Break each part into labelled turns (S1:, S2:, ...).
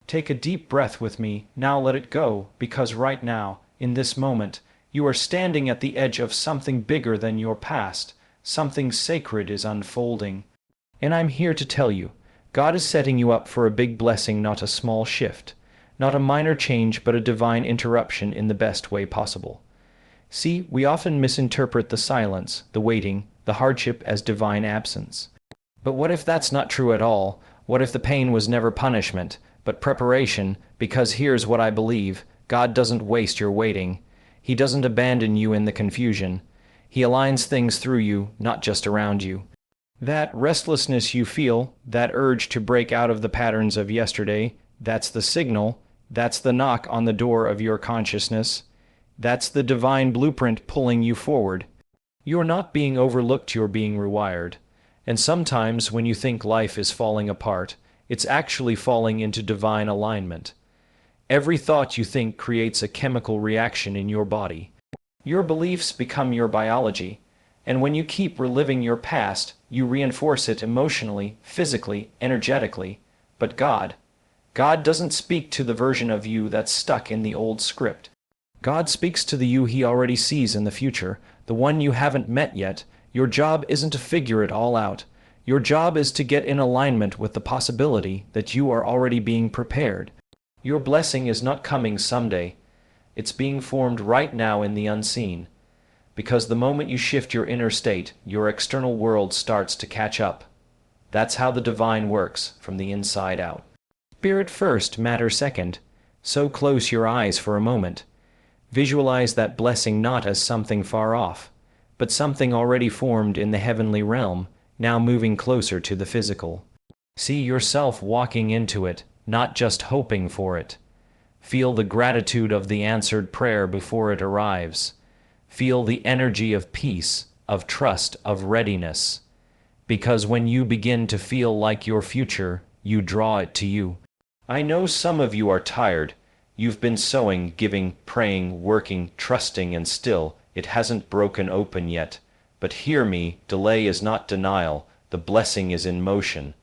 S1: Take a deep breath with me, now let it go, because right now, in this moment, you are standing at the edge of something bigger than your past. Something sacred is unfolding. And I'm here to tell you, God is setting you up for a big blessing, not a small shift. Not a minor change, but a divine interruption in the best way possible. See, we often misinterpret the silence, the waiting, the hardship as divine absence. But what if that's not true at all? What if the pain was never punishment, but preparation? Because here's what I believe: God doesn't waste your waiting. He doesn't abandon you in the confusion. He aligns things through you, not just around you. That restlessness you feel, that urge to break out of the patterns of yesterday, that's the signal, that's the knock on the door of your consciousness. That's the divine blueprint pulling you forward. You're not being overlooked, you're being rewired. And sometimes when you think life is falling apart, it's actually falling into divine alignment. Every thought you think creates a chemical reaction in your body. Your beliefs become your biology, and when you keep reliving your past, you reinforce it emotionally, physically, energetically. But God doesn't speak to the version of you that's stuck in the old script. God speaks to the you He already sees in the future, the one you haven't met yet. Your job isn't to figure it all out. Your job is to get in alignment with the possibility that you are already being prepared. Your blessing is not coming someday. It's being formed right now in the unseen. Because the moment you shift your inner state, your external world starts to catch up. That's how the divine works, from the inside out. Spirit first, matter second. So close your eyes for a moment. Visualize that blessing not as something far off, but something already formed in the heavenly realm, now moving closer to the physical. See yourself walking into it, not just hoping for it. Feel the gratitude of the answered prayer before it arrives. Feel the energy of peace, of trust, of readiness. Because when you begin to feel like your future, you draw it to you. I know some of you are tired. You've been sowing, giving, praying, working, trusting, and still, it hasn't broken open yet. But hear me, delay is not denial, the blessing is in motion.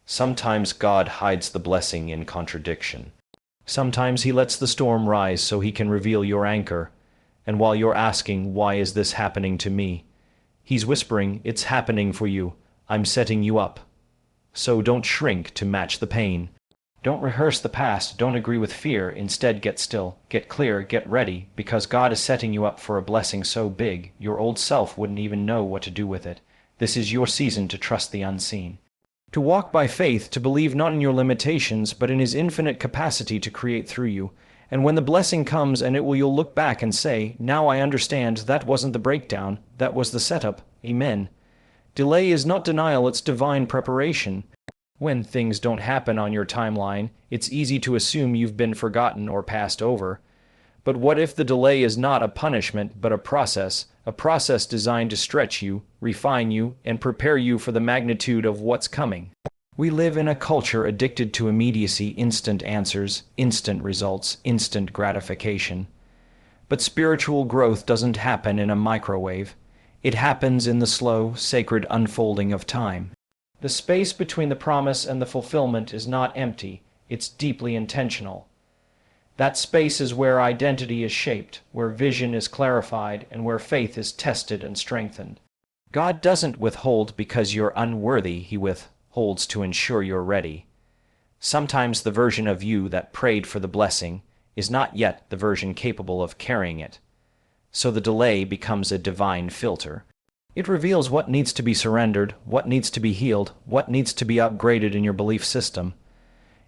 S1: Sometimes God hides the blessing in contradiction. Sometimes He lets the storm rise so He can reveal your anchor. And while you're asking, why is this happening to me? He's whispering, it's happening for you. I'm setting you up. So don't shrink to match the pain. Don't rehearse the past, don't agree with fear, instead get still, get clear, get ready, because God is setting you up for a blessing so big, your old self wouldn't even know what to do with it. This is your season to trust the unseen. To walk by faith, to believe not in your limitations, but in His infinite capacity to create through you. And when the blessing comes, and you'll look back and say, now I understand, that wasn't the breakdown, that was the setup. Amen. Delay is not denial, it's divine preparation. When things don't happen on your timeline, it's easy to assume you've been forgotten or passed over. But what if the delay is not a punishment, but a process designed to stretch you, refine you, and prepare you for the magnitude of what's coming? We live in a culture addicted to immediacy, instant answers, instant results, instant gratification. But spiritual growth doesn't happen in a microwave. It happens in the slow, sacred unfolding of time. The space between the promise and the fulfillment is not empty, it's deeply intentional. That space is where identity is shaped, where vision is clarified, and where faith is tested and strengthened. God doesn't withhold because you're unworthy, He withholds to ensure you're ready. Sometimes the version of you that prayed for the blessing is not yet the version capable of carrying it. So the delay becomes a divine filter. It reveals what needs to be surrendered, what needs to be healed, what needs to be upgraded in your belief system.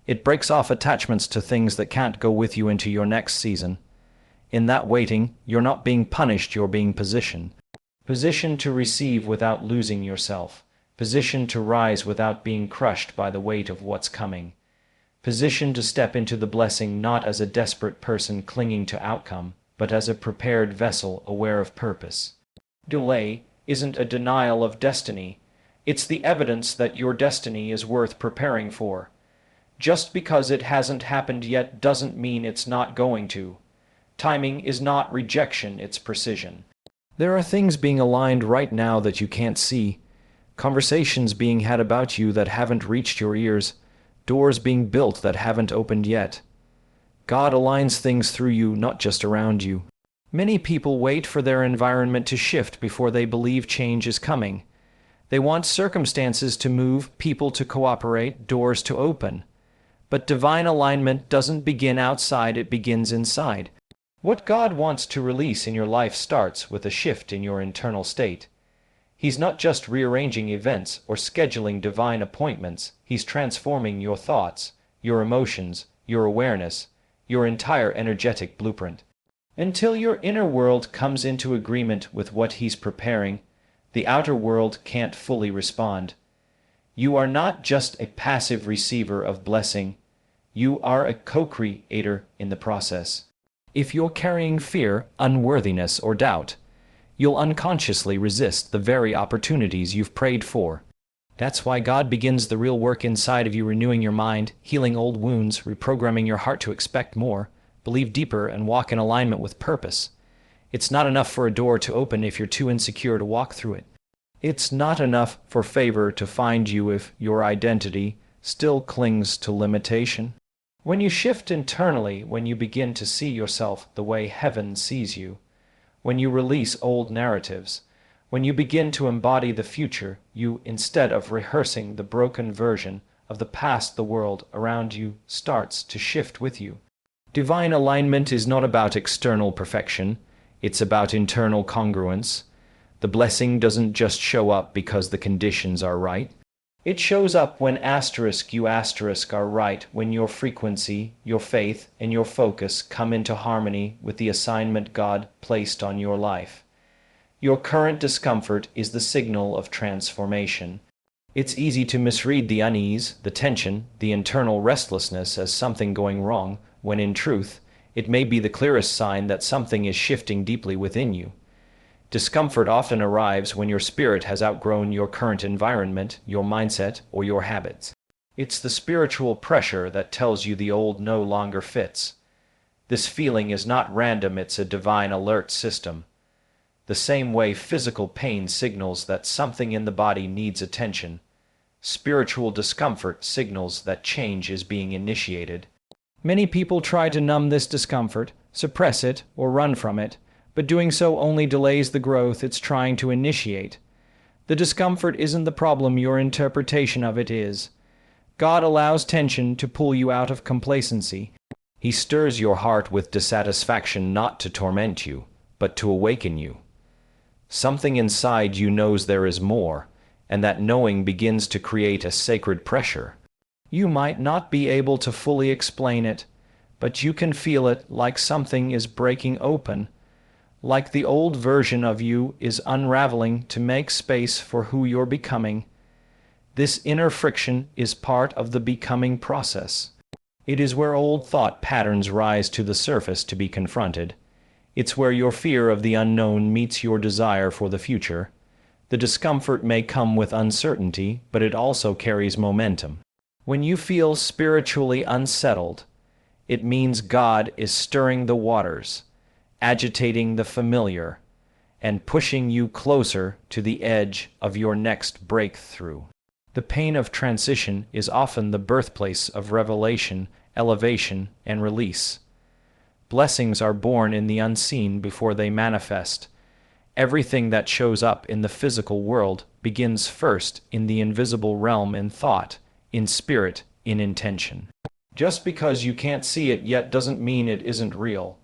S1: It breaks off attachments to things that can't go with you into your next season. In that waiting, you're not being punished, you're being positioned. Positioned to receive without losing yourself. Positioned to rise without being crushed by the weight of what's coming. Positioned to step into the blessing not as a desperate person clinging to outcome, but as a prepared vessel aware of purpose. Delay isn't a denial of destiny. It's the evidence that your destiny is worth preparing for. Just because it hasn't happened yet doesn't mean it's not going to. Timing is not rejection, it's precision. There are things being aligned right now that you can't see. Conversations being had about you that haven't reached your ears. doors being built that haven't opened yet. God aligns things through you, not just around you. Many people wait for their environment to shift before they believe change is coming. They want circumstances to move, people to cooperate, doors to open. But divine alignment doesn't begin outside, it begins inside. What God wants to release in your life starts with a shift in your internal state. He's not just rearranging events or scheduling divine appointments, He's transforming your thoughts, your emotions, your awareness, your entire energetic blueprint. Until your inner world comes into agreement with what He's preparing, the outer world can't fully respond. You are not just a passive receiver of blessing, you are a co-creator in the process. If you're carrying fear, unworthiness, or doubt, you'll unconsciously resist the very opportunities you've prayed for. That's why God begins the real work inside of you, renewing your mind, healing old wounds, reprogramming your heart to expect more, believe deeper, and walk in alignment with purpose. It's not enough for a door to open if you're too insecure to walk through it. It's not enough for favor to find you if your identity still clings to limitation. When you shift internally, when you begin to see yourself the way heaven sees you, when you release old narratives, when you begin to embody the future, you, instead of rehearsing the broken version of the past, the world around you starts to shift with you. Divine alignment is not about external perfection, it's about internal congruence. The blessing doesn't just show up because the conditions are right. It shows up when you are right, when your frequency, your faith, and your focus come into harmony with the assignment God placed on your life. Your current discomfort is the signal of transformation. It's easy to misread the unease, the tension, the internal restlessness as something going wrong, when in truth, it may be the clearest sign that something is shifting deeply within you. Discomfort often arrives when your spirit has outgrown your current environment, your mindset, or your habits. It's the spiritual pressure that tells you the old no longer fits. This feeling is not random, it's a divine alert system. The same way physical pain signals that something in the body needs attention, spiritual discomfort signals that change is being initiated. Many people try to numb this discomfort, suppress it, or run from it, but doing so only delays the growth it's trying to initiate. The discomfort isn't the problem, your interpretation of it is. God allows tension to pull you out of complacency. He stirs your heart with dissatisfaction not to torment you, but to awaken you. Something inside you knows there is more, and that knowing begins to create a sacred pressure. You might not be able to fully explain it, but you can feel it, like something is breaking open, like the old version of you is unraveling to make space for who you're becoming. This inner friction is part of the becoming process. It is where old thought patterns rise to the surface to be confronted. It's where your fear of the unknown meets your desire for the future. The discomfort may come with uncertainty, but it also carries momentum. When you feel spiritually unsettled, it means God is stirring the waters, agitating the familiar, and pushing you closer to the edge of your next breakthrough. The pain of transition is often the birthplace of revelation, elevation, and release. Blessings are born in the unseen before they manifest. Everything that shows up in the physical world begins first in the invisible realm, in thought, in spirit, in intention. Just because you can't see it yet doesn't mean it isn't real.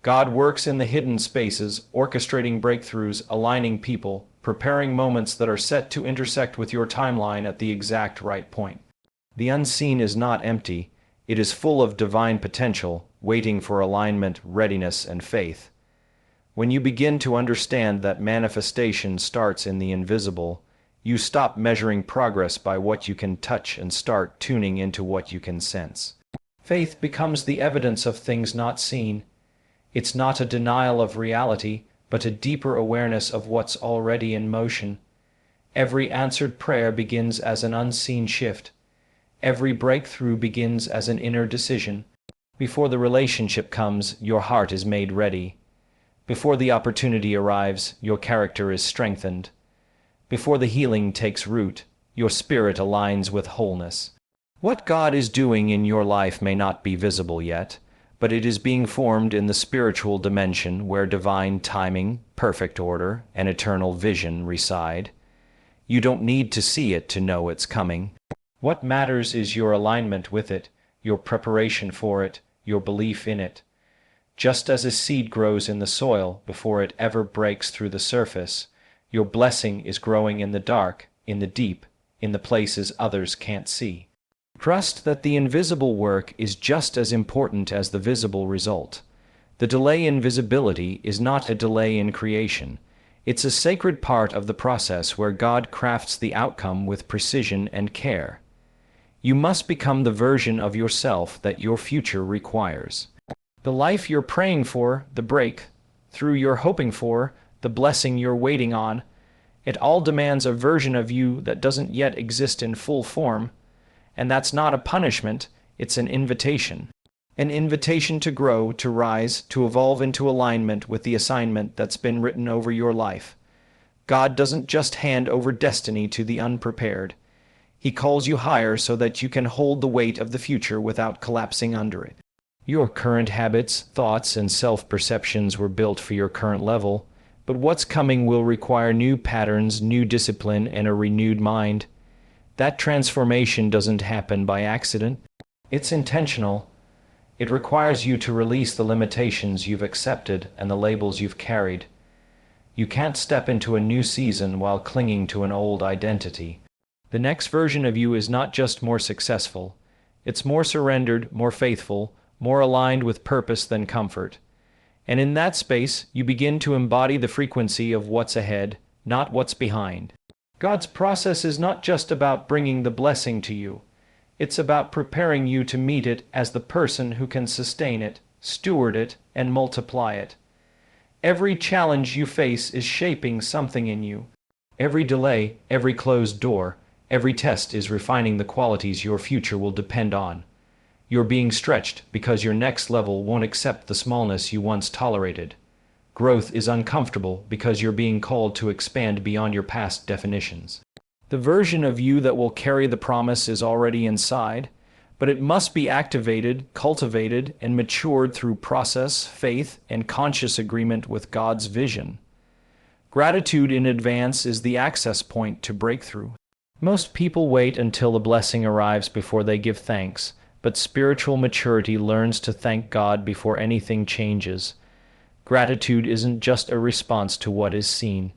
S1: God works in the hidden spaces, orchestrating breakthroughs, aligning people, preparing moments that are set to intersect with your timeline at the exact right point. The unseen is not empty. It is full of divine potential, waiting for alignment, readiness, and faith. When you begin to understand that manifestation starts in the invisible, you stop measuring progress by what you can touch and start tuning into what you can sense. Faith becomes the evidence of things not seen. It's not a denial of reality, but a deeper awareness of what's already in motion. Every answered prayer begins as an unseen shift. Every breakthrough begins as an inner decision. Before the relationship comes, your heart is made ready. Before the opportunity arrives, your character is strengthened. Before the healing takes root, your spirit aligns with wholeness. What God is doing in your life may not be visible yet, but it is being formed in the spiritual dimension where divine timing, perfect order, and eternal vision reside. You don't need to see it to know it's coming. What matters is your alignment with it, your preparation for it, your belief in it. Just as a seed grows in the soil before it ever breaks through the surface, your blessing is growing in the dark, in the deep, in the places others can't see. Trust that the invisible work is just as important as the visible result. The delay in visibility is not a delay in creation. It's a sacred part of the process where God crafts the outcome with precision and care. You must become the version of yourself that your future requires. The life you're praying for, the breakthrough you're hoping for, the blessing you're waiting on, it all demands a version of you that doesn't yet exist in full form. And that's not a punishment, it's an invitation. An invitation to grow, to rise, to evolve into alignment with the assignment that's been written over your life. God doesn't just hand over destiny to the unprepared. He calls you higher so that you can hold the weight of the future without collapsing under it. Your current habits, thoughts, and self-perceptions were built for your current level, but what's coming will require new patterns, new discipline, and a renewed mind. That transformation doesn't happen by accident. It's intentional. It requires you to release the limitations you've accepted and the labels you've carried. You can't step into a new season while clinging to an old identity. The next version of you is not just more successful. It's more surrendered, more faithful, more aligned with purpose than comfort. And in that space, you begin to embody the frequency of what's ahead, not what's behind. God's process is not just about bringing the blessing to you. It's about preparing you to meet it as the person who can sustain it, steward it, and multiply it. Every challenge you face is shaping something in you. Every delay, every closed door, every test is refining the qualities your future will depend on. You're being stretched because your next level won't accept the smallness you once tolerated. Growth is uncomfortable because you're being called to expand beyond your past definitions. The version of you that will carry the promise is already inside, but it must be activated, cultivated, and matured through process, faith, and conscious agreement with God's vision. Gratitude in advance is the access point to breakthrough. Most people wait until the blessing arrives before they give thanks, but spiritual maturity learns to thank God before anything changes. Gratitude isn't just a response to what is seen.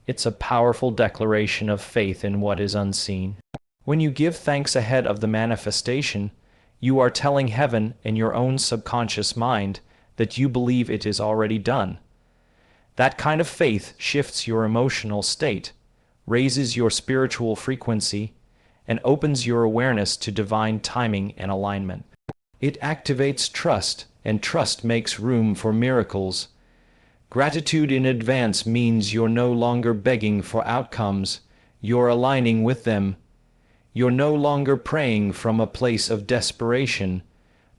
S1: It's a powerful declaration of faith in what is unseen. When you give thanks ahead of the manifestation, you are telling heaven and your own subconscious mind that you believe it is already done. That kind of faith shifts your emotional state, raises your spiritual frequency, and opens your awareness to divine timing and alignment. It activates trust, and trust makes room for miracles. Gratitude in advance means you're no longer begging for outcomes, you're aligning with them. You're no longer praying from a place of desperation,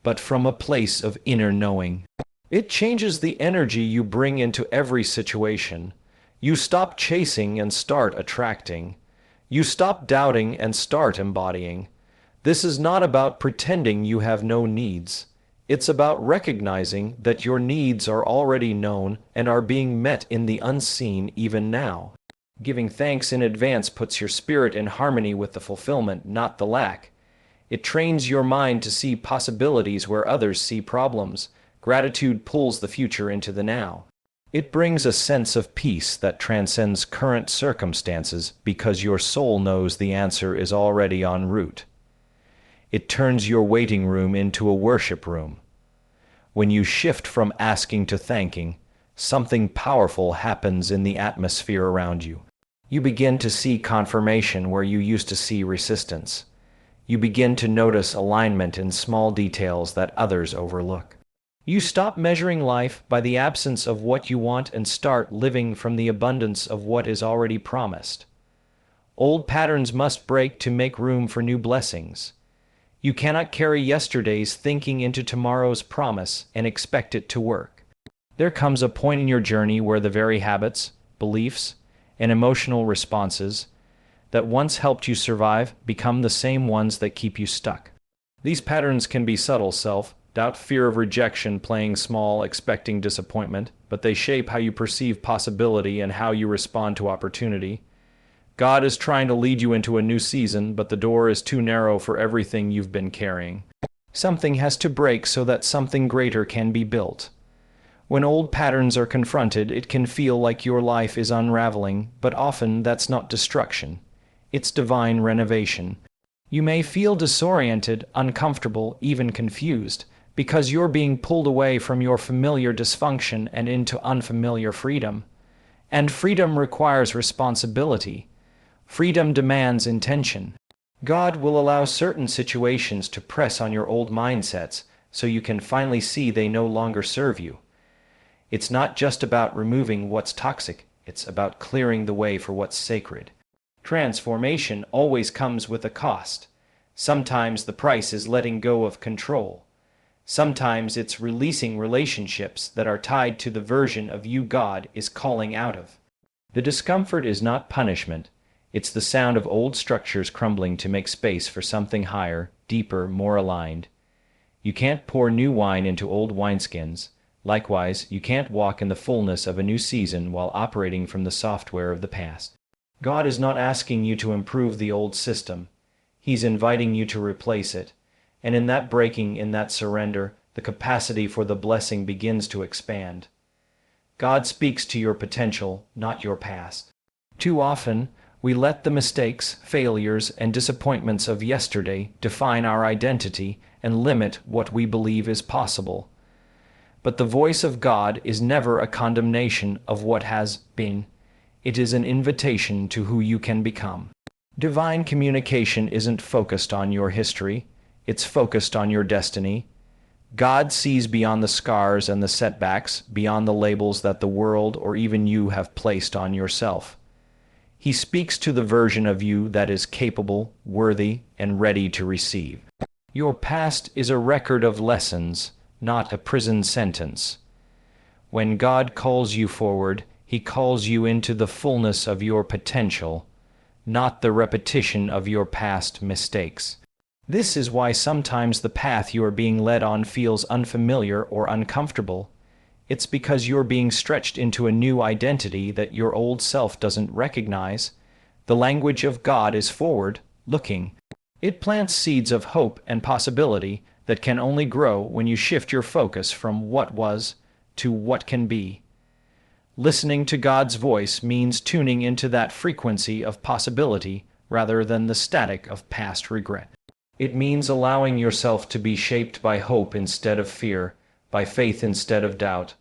S1: but from a place of inner knowing. It changes the energy you bring into every situation. You stop chasing and start attracting. You stop doubting and start embodying. This is not about pretending you have no needs. It's about recognizing that your needs are already known and are being met in the unseen even now. Giving thanks in advance puts your spirit in harmony with the fulfillment, not the lack. It trains your mind to see possibilities where others see problems. Gratitude pulls the future into the now. It brings a sense of peace that transcends current circumstances because your soul knows the answer is already en route. It turns your waiting room into a worship room. When you shift from asking to thanking, something powerful happens in the atmosphere around you. You begin to see confirmation where you used to see resistance. You begin to notice alignment in small details that others overlook. You stop measuring life by the absence of what you want and start living from the abundance of what is already promised. Old patterns must break to make room for new blessings. You cannot carry yesterday's thinking into tomorrow's promise and expect it to work. There comes a point in your journey where the very habits, beliefs, and emotional responses that once helped you survive become the same ones that keep you stuck. These patterns can be subtle: self-doubt, fear of rejection, playing small, expecting disappointment, but they shape how you perceive possibility and how you respond to opportunity. God is trying to lead you into a new season, but the door is too narrow for everything you've been carrying. Something has to break so that something greater can be built. When old patterns are confronted, it can feel like your life is unraveling, but often that's not destruction. It's divine renovation. You may feel disoriented, uncomfortable, even confused, because you're being pulled away from your familiar dysfunction and into unfamiliar freedom. And freedom requires responsibility. Freedom demands intention. God will allow certain situations to press on your old mindsets so you can finally see they no longer serve you. It's not just about removing what's toxic, it's about clearing the way for what's sacred. Transformation always comes with a cost. Sometimes the price is letting go of control. Sometimes it's releasing relationships that are tied to the version of you God is calling out of. The discomfort is not punishment. It's the sound of old structures crumbling to make space for something higher, deeper, more aligned. You can't pour new wine into old wineskins. Likewise, you can't walk in the fullness of a new season while operating from the software of the past. God is not asking you to improve the old system. He's inviting you to replace it. And in that breaking, in that surrender, the capacity for the blessing begins to expand. God speaks to your potential, not your past. Too often, we let the mistakes, failures, and disappointments of yesterday define our identity and limit what we believe is possible. But the voice of God is never a condemnation of what has been. It is an invitation to who you can become. Divine communication isn't focused on your history. It's focused on your destiny. God sees beyond the scars and the setbacks, beyond the labels that the world or even you have placed on yourself. He speaks to the version of you that is capable, worthy, and ready to receive. Your past is a record of lessons, not a prison sentence. When God calls you forward, He calls you into the fullness of your potential, not the repetition of your past mistakes. This is why sometimes the path you are being led on feels unfamiliar or uncomfortable. It's because you're being stretched into a new identity that your old self doesn't recognize. The language of God is forward, looking. It plants seeds of hope and possibility that can only grow when you shift your focus from what was to what can be. Listening to God's voice means tuning into that frequency of possibility rather than the static of past regret. It means allowing yourself to be shaped by hope instead of fear, by faith instead of doubt.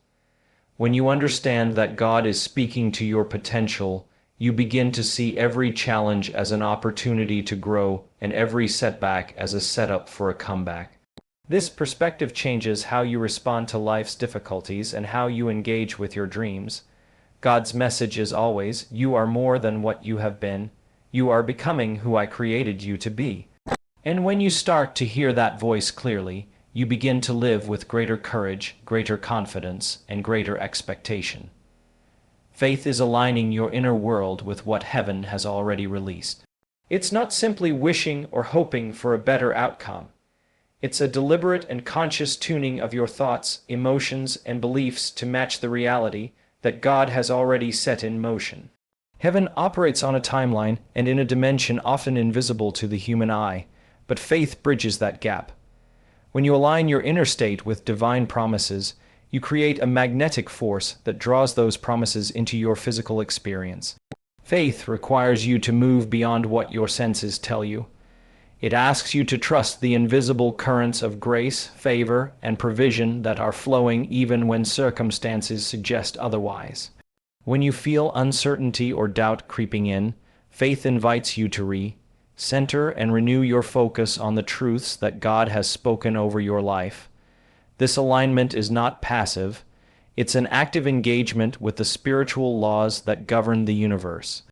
S1: When you understand that God is speaking to your potential, you begin to see every challenge as an opportunity to grow and every setback as a setup for a comeback. This perspective changes how you respond to life's difficulties and how you engage with your dreams. God's message is always, you are more than what you have been. You are becoming who I created you to be. And when you start to hear that voice clearly, you begin to live with greater courage, greater confidence, and greater expectation. Faith is aligning your inner world with what heaven has already released. It's not simply wishing or hoping for a better outcome. It's a deliberate and conscious tuning of your thoughts, emotions, and beliefs to match the reality that God has already set in motion. Heaven operates on a timeline and in a dimension often invisible to the human eye, but faith bridges that gap. When you align your inner state with divine promises, you create a magnetic force that draws those promises into your physical experience. Faith requires you to move beyond what your senses tell you. It asks you to trust the invisible currents of grace, favor, and provision that are flowing even when circumstances suggest otherwise. When you feel uncertainty or doubt creeping in, faith invites you to center and renew your focus on the truths that God has spoken over your life. This alignment is not passive. It's an active engagement with the spiritual laws that govern the universe.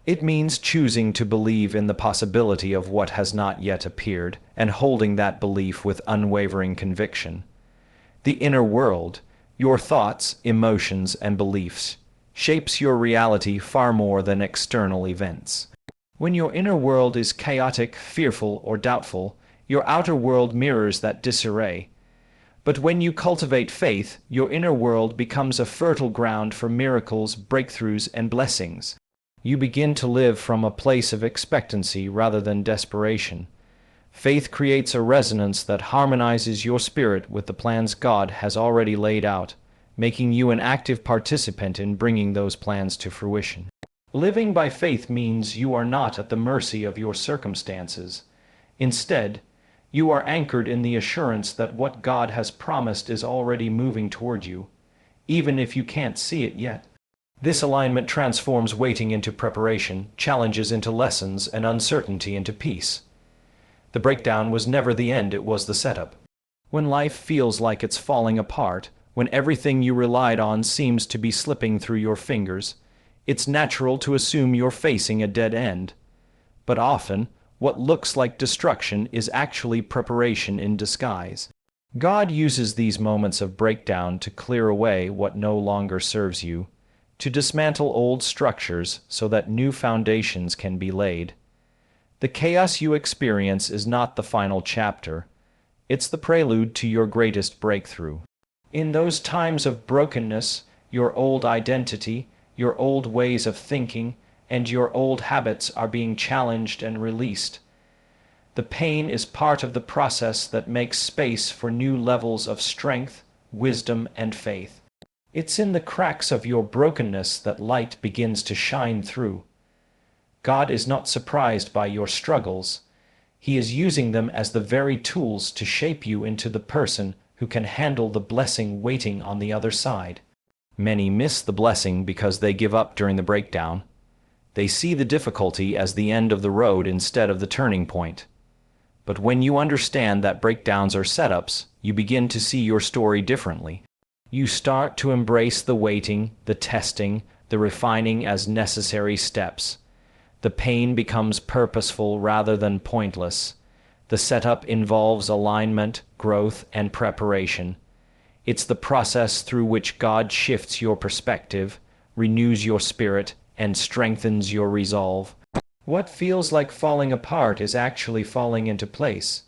S1: It means choosing to believe in the possibility of what has not yet appeared and holding that belief with unwavering conviction. The inner world, your thoughts, emotions, and beliefs, shapes your reality far more than external events. When your inner world is chaotic, fearful, or doubtful, your outer world mirrors that disarray. But when you cultivate faith, your inner world becomes a fertile ground for miracles, breakthroughs, and blessings. You begin to live from a place of expectancy rather than desperation. Faith creates a resonance that harmonizes your spirit with the plans God has already laid out, making you an active participant in bringing those plans to fruition. Living by faith means you are not at the mercy of your circumstances. Instead, you are anchored in the assurance that what God has promised is already moving toward you, even if you can't see it yet. This alignment transforms waiting into preparation, challenges into lessons, and uncertainty into peace. The breakdown was never the end, it was the setup. When life feels like it's falling apart, when everything you relied on seems to be slipping through your fingers, it's natural to assume you're facing a dead end. But often, what looks like destruction is actually preparation in disguise. God uses these moments of breakdown to clear away what no longer serves you, to dismantle old structures so that new foundations can be laid. The chaos you experience is not the final chapter. It's the prelude to your greatest breakthrough. In those times of brokenness, your old identity, your old ways of thinking, and your old habits are being challenged and released. The pain is part of the process that makes space for new levels of strength, wisdom, and faith. It's in the cracks of your brokenness that light begins to shine through. God is not surprised by your struggles. He is using them as the very tools to shape you into the person who can handle the blessing waiting on the other side. Many miss the blessing because they give up during the breakdown. They see the difficulty as the end of the road instead of the turning point. But when you understand that breakdowns are setups, you begin to see your story differently. You start to embrace the waiting, the testing, the refining as necessary steps. The pain becomes purposeful rather than pointless. The setup involves alignment, growth, and preparation. It's the process through which God shifts your perspective, renews your spirit, and strengthens your resolve. What feels like falling apart is actually falling into place.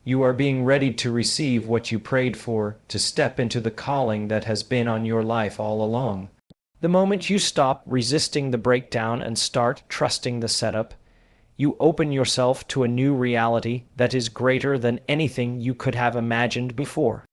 S1: You are being ready to receive what you prayed for, to step into the calling that has been on your life all along. The moment you stop resisting the breakdown and start trusting the setup, you open yourself to a new reality that is greater than anything you could have imagined before.